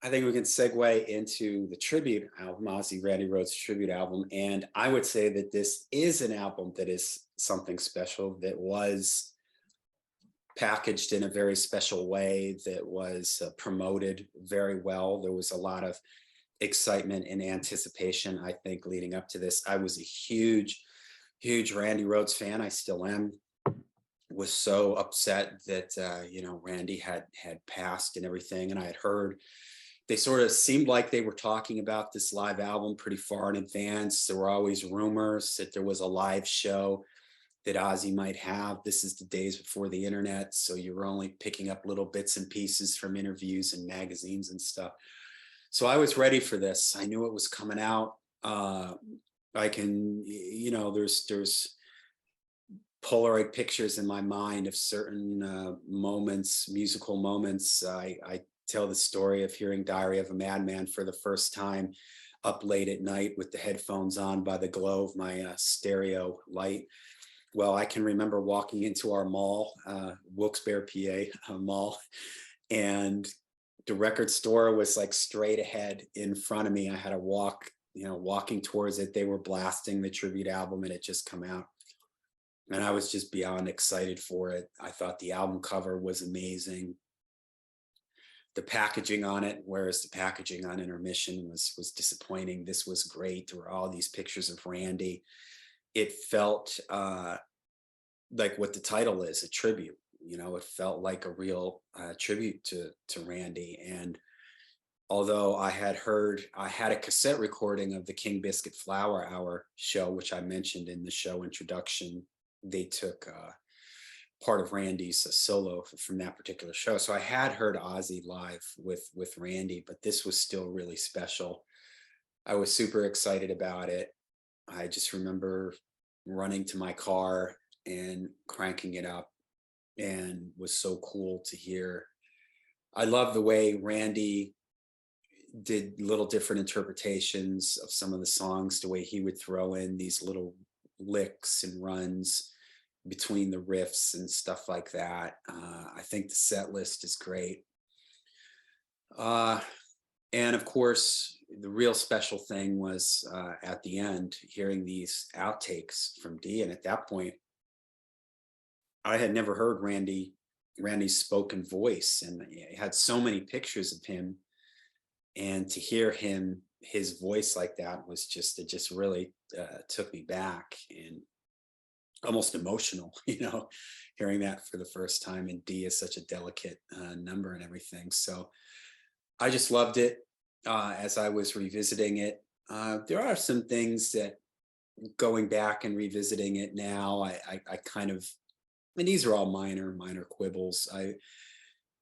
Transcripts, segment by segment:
I think we can segue into the tribute album, Ozzy Randy Rhoads tribute album. And I would say that this is an album that is something special, that was packaged in a very special way, that was promoted very well. There was a lot of excitement and anticipation, I think, leading up to this. I was a huge Randy Rhoads fan. I still am. Was so upset that Randy had passed and everything, and I had heard they sort of seemed like they were talking about this live album pretty far in advance. There were always rumors that there was a live show that Ozzy might have. This is the days before the internet, so you were only picking up little bits and pieces from interviews and magazines and stuff. So I was ready for this. I knew it was coming out. I can, there's Polaroid pictures in my mind of certain moments, musical moments. I tell the story of hearing Diary of a Madman for the first time up late at night with the headphones on by the glow of my stereo light. Well, I can remember walking into our mall, Wilkes-Barre, PA mall, and the record store was like straight ahead in front of me. I had to walk, walking towards it. They were blasting the tribute album and it just come out. And I was just beyond excited for it. I thought the album cover was amazing. The packaging on it, whereas the packaging on Intermission was disappointing. This was great. There were all these pictures of Randy. It felt like what the title is, a tribute. It felt like a real tribute to Randy. And although I had a cassette recording of the King Biscuit Flower Hour show, which I mentioned in the show introduction. They took part of Randy's solo from that particular show. So I had heard Ozzy live with Randy, but this was still really special. I was super excited about it. I just remember running to my car and cranking it up, and was so cool to hear. I love the way Randy did little different interpretations of some of the songs, the way he would throw in these little licks and runs between the riffs and stuff like that. I think the set list is great. And of course, the real special thing was at the end, hearing these outtakes from Dee. And at that point, I had never heard Randy's spoken voice, and he had so many pictures of him. And to hear his voice like that was it just really took me back and almost emotional, hearing that for the first time. And D is such a delicate number and everything. So I just loved it as I was revisiting it. There are some things that, going back and revisiting it now, I kind of, and these are all minor quibbles.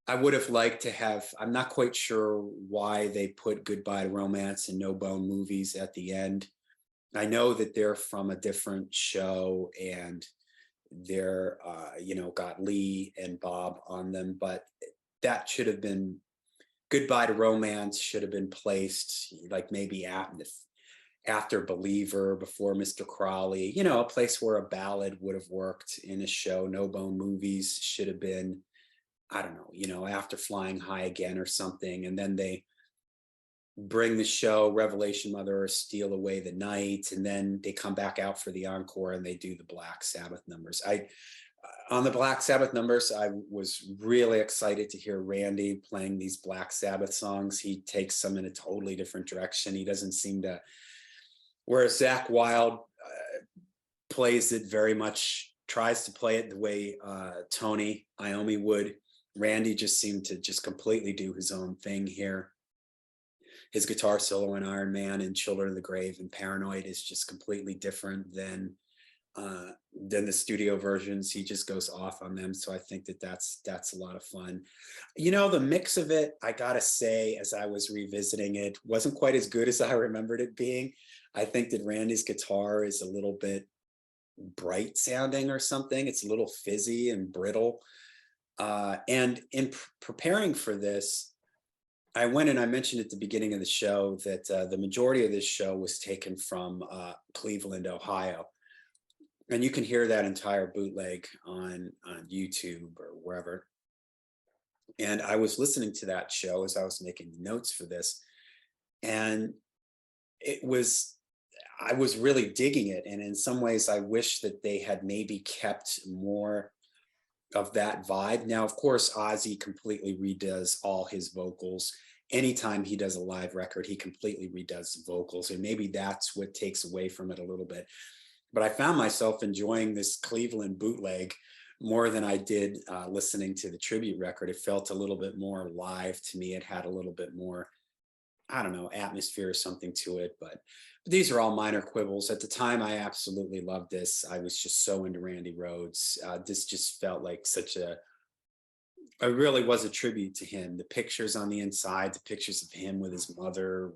I would have liked to have, I'm not quite sure why they put Goodbye to Romance and No Bone Movies at the end. I know that they're from a different show, and they're, got Lee and Bob on them, but that should have been, Goodbye to Romance should have been placed like maybe after Believer, before Mr. Crawley, a place where a ballad would have worked in a show. No Bone Movies should have been, I don't know, after Flying High Again or something. And then they bring the show Revelation Mother or Steal Away the Night, and then they come back out for the encore and they do the Black Sabbath numbers. On the Black Sabbath numbers, I was really excited to hear Randy playing these Black Sabbath songs. He takes them in a totally different direction. He doesn't seem to, whereas Zakk Wylde plays it very much, tries to play it the way Tony Iommi would. Randy just seemed to just completely do his own thing here. His guitar solo in Iron Man and Children of the Grave and Paranoid is just completely different than the studio versions. He just goes off on them. So I think that's a lot of fun. The mix of it, I gotta say, as I was revisiting it, wasn't quite as good as I remembered it being. I think that Randy's guitar is a little bit bright sounding or something. It's a little fizzy and brittle. And in preparing for this, I went and I mentioned at the beginning of the show that the majority of this show was taken from Cleveland, Ohio. And you can hear that entire bootleg on YouTube or wherever. And I was listening to that show as I was making notes for this, and it was I was really digging it. And in some ways, I wish that they had maybe kept more of that vibe. Now, of course, Ozzy completely redoes all his vocals. Anytime he does a live record, he completely redoes the vocals. And maybe that's what takes away from it a little bit. But I found myself enjoying this Cleveland bootleg more than I did listening to the tribute record. It felt a little bit more live to me. It had a little bit more, I don't know, atmosphere or something to it. But these are all minor quibbles. At the time, I absolutely loved this. I was just so into Randy Rhoads. This just felt like such a, it really was a tribute to him. The pictures on the inside, the pictures of him with his mother,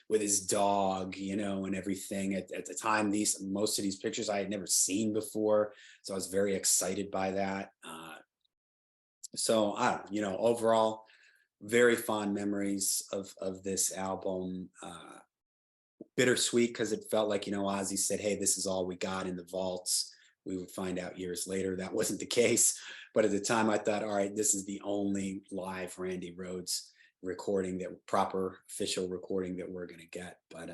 with his dog, you know, and everything. At the time, these most of these pictures I had never seen before, so I was very excited by that. So I don't, you know, overall, very fond memories of this album. Bittersweet because it felt like, you know, Ozzy said, "Hey, this is all we got in the vaults." We would find out years later that wasn't the case, but at the time I thought, all right, this is the only live Randy Rhoads recording, that proper official recording that we're going to get. But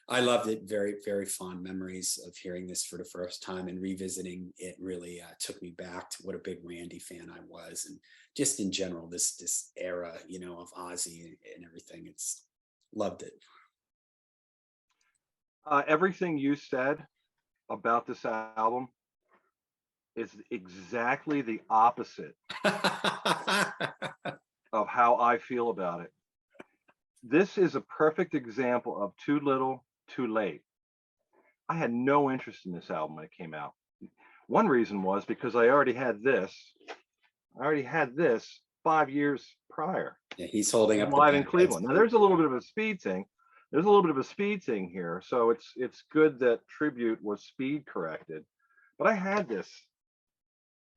I loved it. Very, very fond memories of hearing this for the first time, and revisiting it really took me back to what a big Randy fan I was, and just in general this era, you know, of Ozzy and everything. It's loved it. Everything you said about this album is exactly the opposite of how I feel about it. This is a perfect example of too little, too late. I had no interest in this album when it came out. One reason was because I already had this. I already had this 5 years prior. Yeah, he's holding up the Live in back. That's Cleveland. Now there's a little bit of a speed thing. There's a little bit of a speed thing here, so it's good that Tribute was speed corrected. But I had this.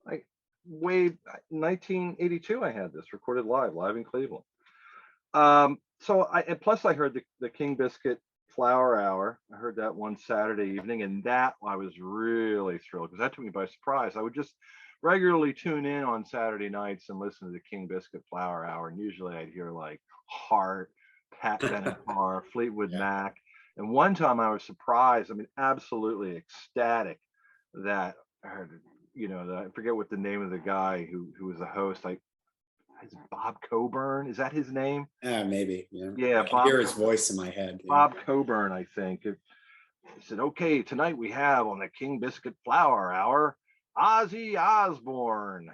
I way 1982. I had this recorded live in Cleveland. So I, and plus I heard the King Biscuit Flower Hour. I heard that one Saturday evening, and that I was really thrilled because that took me by surprise. I would just regularly tune in on Saturday nights and listen to the King Biscuit Flower Hour, and usually I'd hear like Heart, Pat Benatar, Fleetwood yeah. Mac. And one time I was surprised, I mean, absolutely ecstatic that I heard, you know, I forget what the name of the guy who was the host. Like, is it Bob Coburn? Is that his name? Maybe. Yeah. Yeah, I can Bob hear his voice in my head. Yeah. Bob Coburn, I think. He said, "Okay, tonight we have on the King Biscuit Flower Hour, Ozzy Osbourne."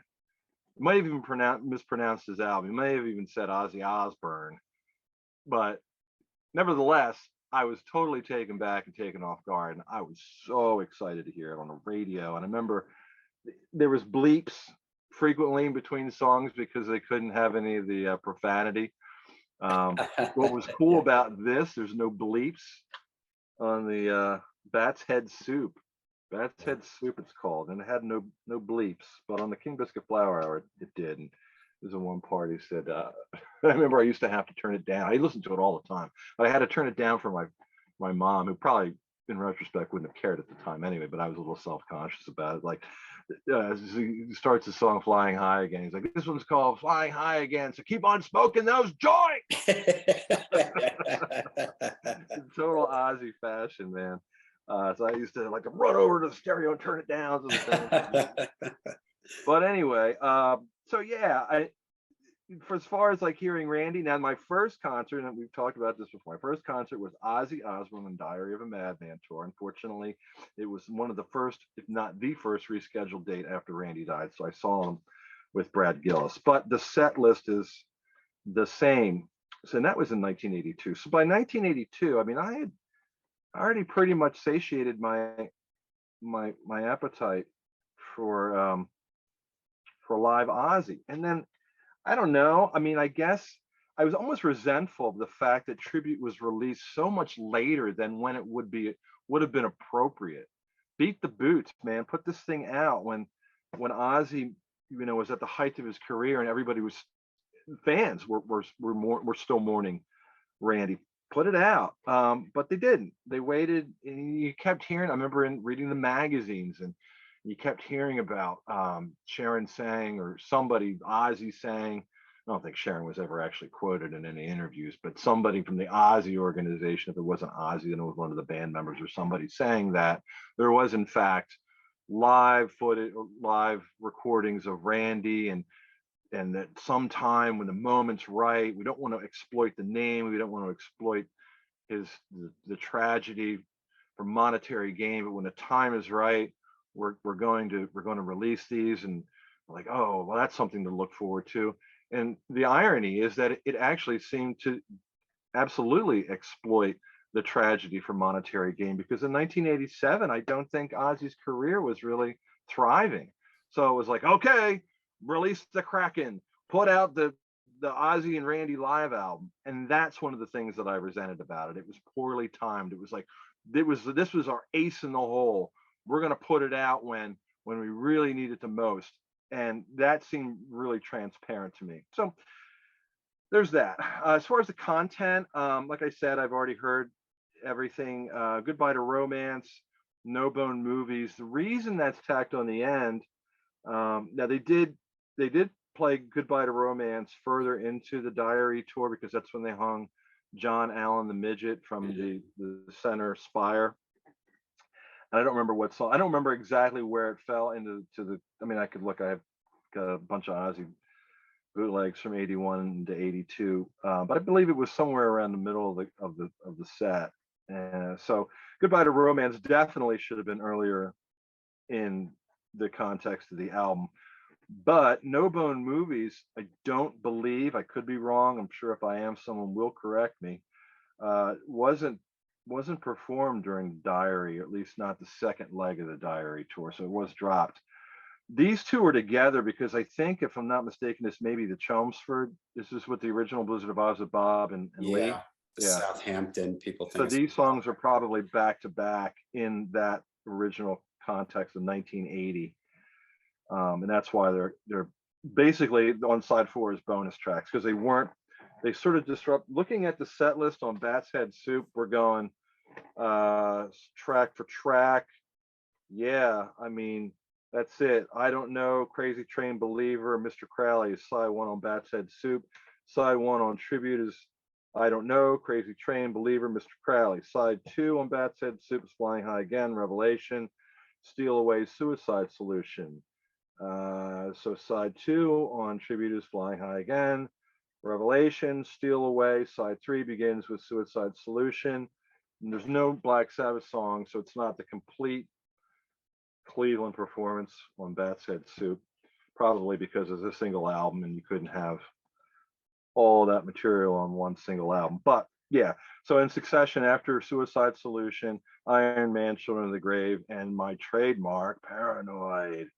He might have even mispronounced his album. He may have even said Ozzy Osbourne, but nevertheless, I was totally taken back and taken off guard, and I was so excited to hear it on the radio. And I remember there was bleeps frequently in between songs because they couldn't have any of the profanity. What was cool Yeah. about this, there's no bleeps on the Bat's Head Soup. Bat's Head Soup, it's called, and it had no bleeps. But on the King Biscuit Flower Hour, it did. And there's a one part he said, I remember I used to have to turn it down. I listened to it all the time, but I had to turn it down for my mom, who probably in retrospect wouldn't have cared at the time anyway, but I was a little self-conscious about it. Like, he starts the song Flying High Again. He's like, this one's called Flying High Again, so keep on smoking those joints. In total Ozzy fashion, man. So I used to like to run over to the stereo and turn it down. But anyway, so yeah, for as far as like hearing Randy, now my first concert, and we've talked about this before, my first concert was Ozzy Osbourne and Diary of a Madman tour. Unfortunately, it was one of the first, if not the first, rescheduled date after Randy died. So I saw him with Brad Gillis, but the set list is the same. So that was in 1982. So by 1982, I mean, I had already pretty much satiated my appetite for live Ozzy. And then I don't know. I mean, I guess I was almost resentful of the fact that Tribute was released so much later than when it would have been appropriate. Beat the boots, man. Put this thing out when Ozzy, you know, was at the height of his career, and everybody was fans were still mourning Randy. Put it out, but they didn't. They waited, and you kept hearing. I remember reading the magazines, and you kept hearing about Sharon saying, or somebody, Ozzy saying, I don't think Sharon was ever actually quoted in any interviews, but somebody from the Ozzy organization, if it wasn't Ozzy, then it was one of the band members or somebody, saying that there was in fact live footage, live recordings of Randy, and that sometime when the moment's right, we don't want to exploit the name, we don't want to exploit the tragedy for monetary gain, but when the time is right, we're going to release these. And like, oh well, that's something to look forward to. And the irony is that it actually seemed to absolutely exploit the tragedy for monetary gain, because in 1987 I don't think Ozzy's career was really thriving. So it was like, okay, release the Kraken, put out the Ozzy and Randy live album. And that's one of the things that I resented about it. It was poorly timed. It was like, this was our ace in the hole. We're going to put it out when we really need it the most. And that seemed really transparent to me. So there's that. As far as the content, like I said, I've already heard everything. Goodbye to Romance, No Bone Movies. The reason that's tacked on the end, now they did play Goodbye to Romance further into the Diary tour, because that's when they hung John Allen the Midget from the center spire. And I don't remember what song. I don't remember exactly where it fell into the. I mean, I could look. I have got a bunch of Ozzy bootlegs from 81 to 82, but I believe it was somewhere around the middle of the set. And so Goodbye to Romance definitely should have been earlier in the context of the album. But No Bone Movies, I don't believe, I could be wrong, I'm sure if I am, someone will correct me, wasn't performed during the Diary, or at least not the second leg of the Diary tour, so it was dropped. These two are together because I think, if I'm not mistaken, this may be the Chelmsford. This is what the original Blizzard of Oz with Bob and Lee. Yeah, the Yeah. Southampton people So think. these songs are probably back to back in that original context of 1980, and that's why they're basically on side 4 as bonus tracks, because they sort of disrupt. Looking at the set list on Bat's Head Soup, we're going track for track. Yeah, I mean, that's it. I Don't Know, Crazy Train Believer, Mr. Crowley is side 1 on Bat's Head Soup. Side 1 on Tribute is I Don't Know, Crazy Train Believer, Mr. Crowley. Side 2 on Bat's Head Soup is Flying High Again, Revelation, Steal Away, Suicide Solution. So side 2 on Tribute is Flying High Again, Revelation, Steal Away. Side 3 begins with Suicide Solution. And there's no Black Sabbath song, so it's not the complete Cleveland performance on Bat's Head Soup, probably because it's a single album and you couldn't have all that material on one single album. But yeah, so in succession, after Suicide Solution, Iron Man, Children of the Grave, and my trademark, Paranoid.